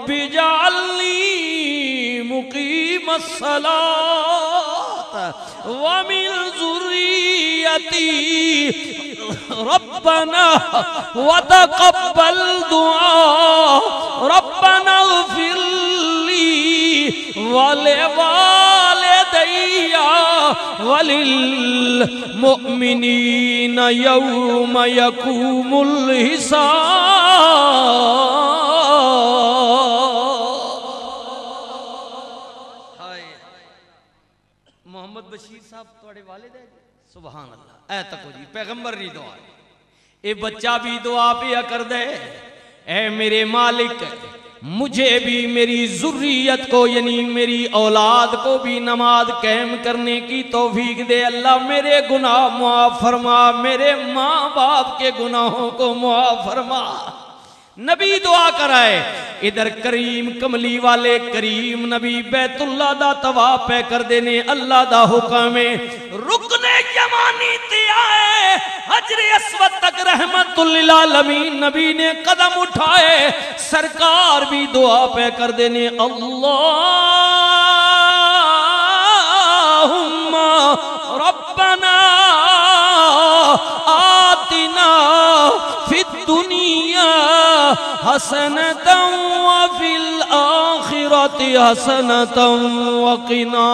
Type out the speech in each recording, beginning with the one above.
رب اجعلنی مقیم الصلاۃ ومن ذریتی ربنا وتقبل دعاء ربنا اغفر لی ولوالدی وللمؤمنین یوم یقوم الحساب۔ محمد بشیر صاحب توڑے والد ہے سبحان اللہ، اے تکو جی پیغمبر نہیں دعا ہے، اے بچہ بھی دعا پیا کر دے، اے میرے مالک مجھے بھی میری ذریت کو یعنی میری اولاد کو بھی نماز قائم کرنے کی توفیق دے، اللہ میرے گناہ معاف فرما، میرے ماں باپ کے گناہوں کو معاف فرما۔ نبی دعا کرائے، ادھر کریم کملی والے کریم نبی بیت اللہ دا طواف پہ کر دینے، اللہ دا حکم ہے رکن یمانی تے آئے حجر اسود تک رحمت للعالمین نبی نے قدم اٹھائے، سرکار بھی دعا پہ کر دینے اللہم ربنا آتنا فی الدنیا حسنة وفي الآخرة حسنة وقنا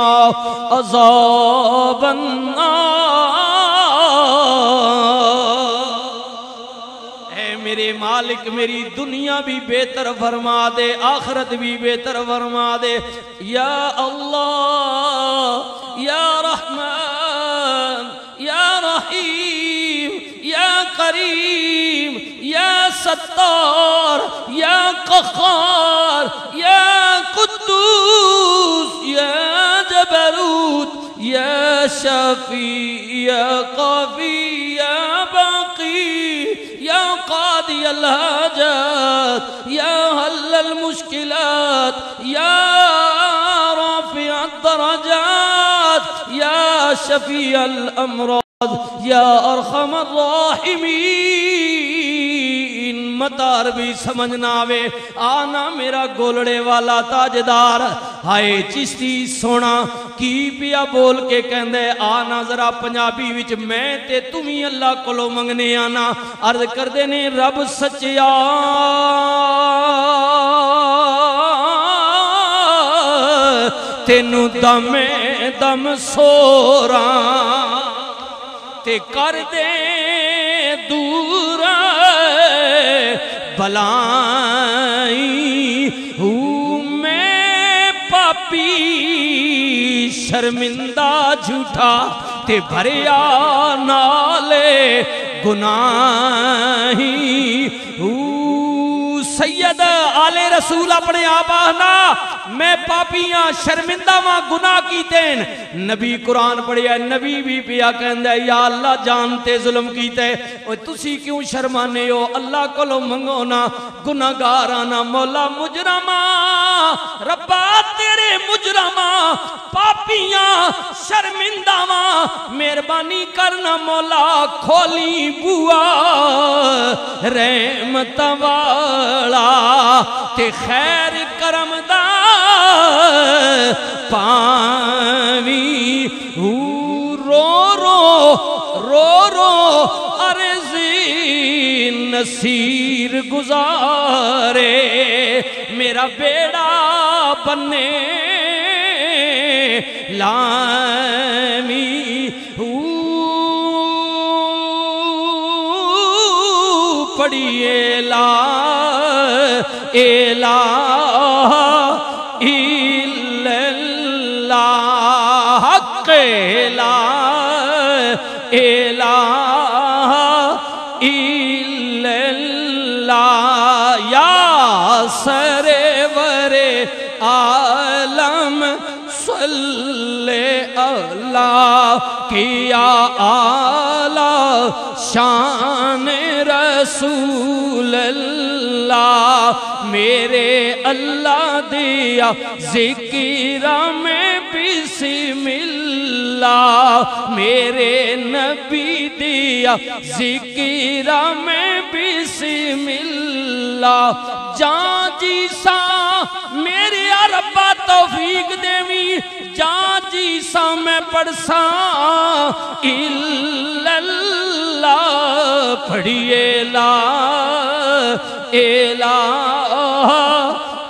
عذاب النار۔ اے میرے مالک میری دنیا بھی بہتر فرما دے، آخرت بھی بہتر فرما دے، یا اللہ یا رحمان یا رحیم یا کریم یا ستار یا قہار یا قدوس یا جبروت یا شفیع یا قوی یا باقی یا قاضی الحاجات یا حل المشکلات یا رافع الدرجات یا شفیع الامراض یا ارحم الراحمین۔ مدار بھی سمجھنا آوے آنا میرا گولڑے والا تاجدار، ہائے چشتی سونا کی پیا بول کے کہندے آنا ذرا پنجابی وچ میں تے تمہیں اللہ کولو منگنے آنا، عرض کر دینے رب سچیا تینو دم دم سوراں تے کر دے دور بلائی ہوں میں پاپی شرمندہ جھوٹا تے بھریا نالے گناہی ہوں۔ سید آل رسول اپنے آباہنا میں پاپیاں شرمندہ ماں گناہ کی تین، نبی قرآن پڑھیا نبی بھی پیا کہندہ یا اللہ جانتے ظلم کیتے اور تسی کیوں شرمانے ہو، اللہ کو لو منگونا گناہگارانا مولا مجرمہ ربا تیرے مجرمہ پاپیاں شرمندہ ماں مہربانی کرنا مولا کھولی بوا رحمت والا تے خیر کرم دا پاوی رو رو رو رو عرضی نصیر گزارے میرا بیڑا بنے لامی پڑھیے لا الہ الا اللہ حق لا الہ الا اللہ یا سرور عالم صلی اللہ کیا اعلی شان رسول اللہ میرے اللہ دیا ذکر میں بسم اللہ میرے نبی دیا ذکر میں بسم اللہ جان جی سا ربا توفیق دیوی جان جی سا میں پڑھساں الا اللہ پڑھیے لا الہ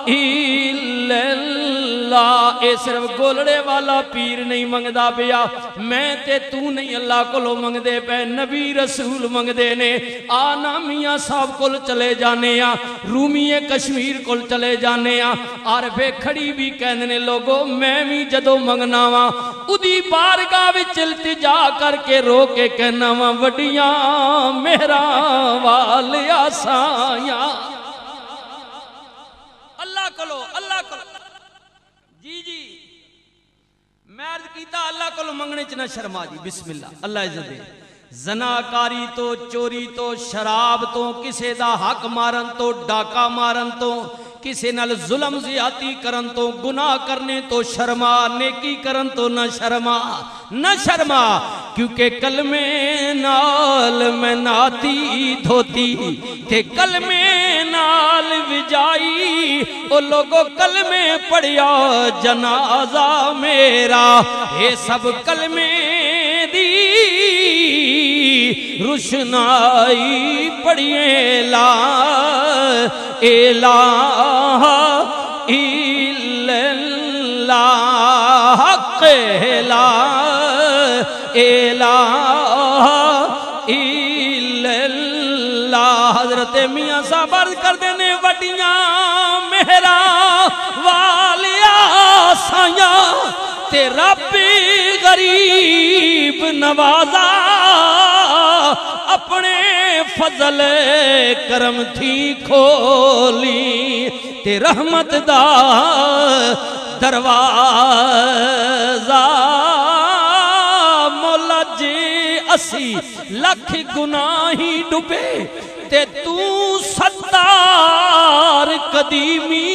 الا اللہ۔ اے صرف گولڑے والا پیر نہیں منگدا پیا، میں تے تو نہیں اللہ کولو منگدے پے، نبی رسول منگدے نے۔ آنا میاں صاحب کول چلے جانے آ، رومی کشمیر کول چلے جانے آ، عارف کھڑی بھی کہنے لوگو میں بھی جدو منگنا وا ادی بارگاہ وچ التجا کر کے رو کے کہنا وا وڈیاں میرا والیا سایاں اللہ کولو جی جی میں عرض کیتا اللہ کو منگنے چنا شرما جی بسم اللہ اللہ عزت دے زناکاری تو چوری تو شراب تو کسے دا حق مارن تو ڈاکا مارن تو کسے نال ظلم زیادتی کرن تو گناہ کرنے تو شرما نیکی کرن تو نہ شرما کیونکہ کلمے نال میں ناتی دھوتی تے کلمے نال وجائی او لوگو کلمے پڑھیا جنازہ میرا یہ سب کلمے دی روشنائی پڑھیے لا الہ الا اللہ حق لا الہ الا اللہ۔ حضرت میاں صاحب عرض کر دینے وڈیاں میرا والیا سایاں تے رب غریب نوازا اپنے فضل کرم تھی کھولی تے رحمت دا دروازہ مولا جی اسی لکھ گناہی ڈوبے تے تو ستار قدیمی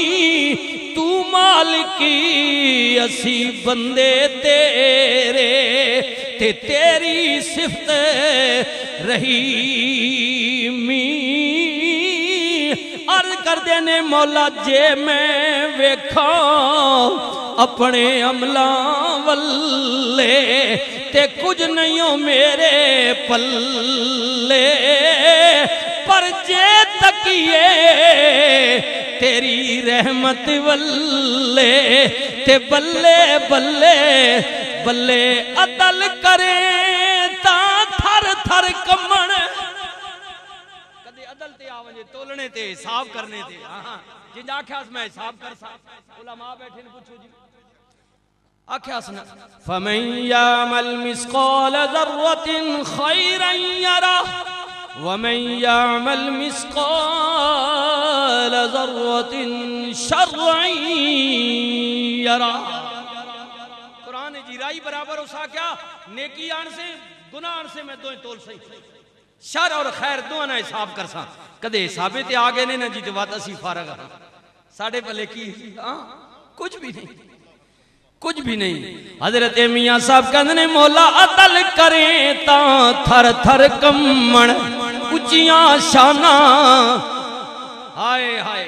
تو مالکی اسی بندے تیرے تے تیری صفت رحیمی عرض کر دینے مولا جے میں ویکھاں اپنے عملاں والے تے کچھ نہیں ہو میرے پلے پر جے تکیے تیری رحمت والے تے بلے بلے بلے عدل کرے تا تھر تھر کمن کدے عدل تے آوانجے تولنے تے حساب کرنے تے جن آکھیا اس میں حساب کر سا علماء بیٹھے نے پوچھو جی آکھیا سنا فَمَنْ يَعْمَلْ مِثْقَالَ ذَرَّةٍ خَيْرًا يَرَهُ وَمَنْ يَعْمَلْ مِثْقَالَ ذَرَّةٍ شَرًّا يَرَهُ۔ قرآن جی رائی برابر اسا کیا نیکی آن سے گناہ آن سے میں دوئیں تول سہی شر اور خیر دوئیں حساب کر سا کدے حسابے تے آگے نے نہ جیتے بات اسی فارغ ساڑھے پلے کی کچھ بھی نہیں حضرت میاں صاحب کہنے مولا عدل کریں تا تھر تھر کمن اچیاں شانہ ہائے ہائے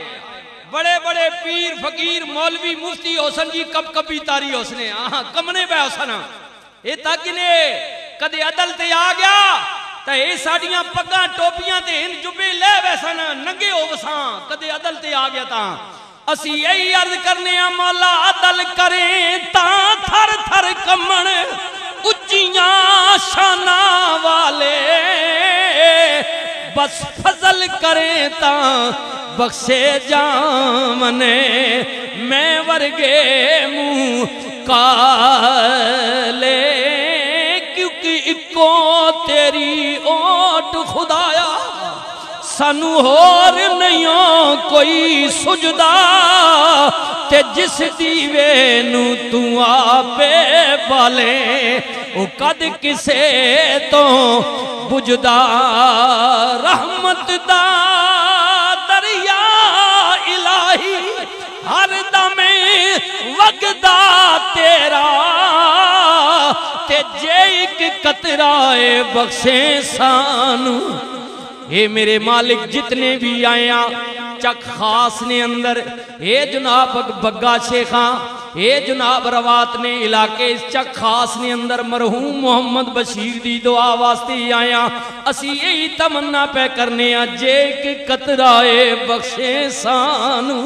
بڑے بڑے پیر فقیر مولوی مفتی حسن جی کب کبھی تاری حسنے کمنے بے حسن اے تاکنے کدے عدل تے آ گیا تا اے ساڑیاں پگاں ٹوپیاں تے ان جبے لے ویسن ننگے ہو وساں کدے عدل تے آ گیا تا اسی یہی عرض کرنے مولا عدل کریں تا تھر تھر کمن اچیاں شانہ والے بس فضل کریں تا بخشے جامنے میں ورگے منہ کالے کیونکہ اکو تیری اوٹ خدایا سانو اور نہیں کوئی سجدہ تے جس دیوے نو تو آپے بالے او قد کسے تو بجدہ رحمت دا دریا الہی ہر دم وگدا تیرا تے جے ایک قطرائے بخشے سانو اے میرے مالک جتنے بھی آیا چک خاص نے اندر اے جناب بگا شیخاں اے جناب روات نے علاقے اس چک خاص نے اندر مرحوم محمد بشیر دی دعا واسطے آیا اسی یہی تمنا پہ کرنے جے کہ قطرائے بخشے سانو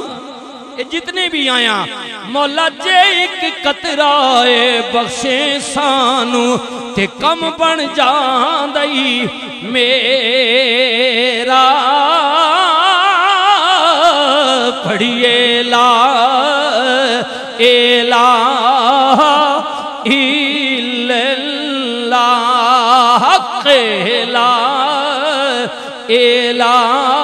جتنے بھی آیا مولا جے ایک قطرائے بخشے سانو تے کم بن جاندئی میرا پڑھیے لا الہ الا اللہ لا الہ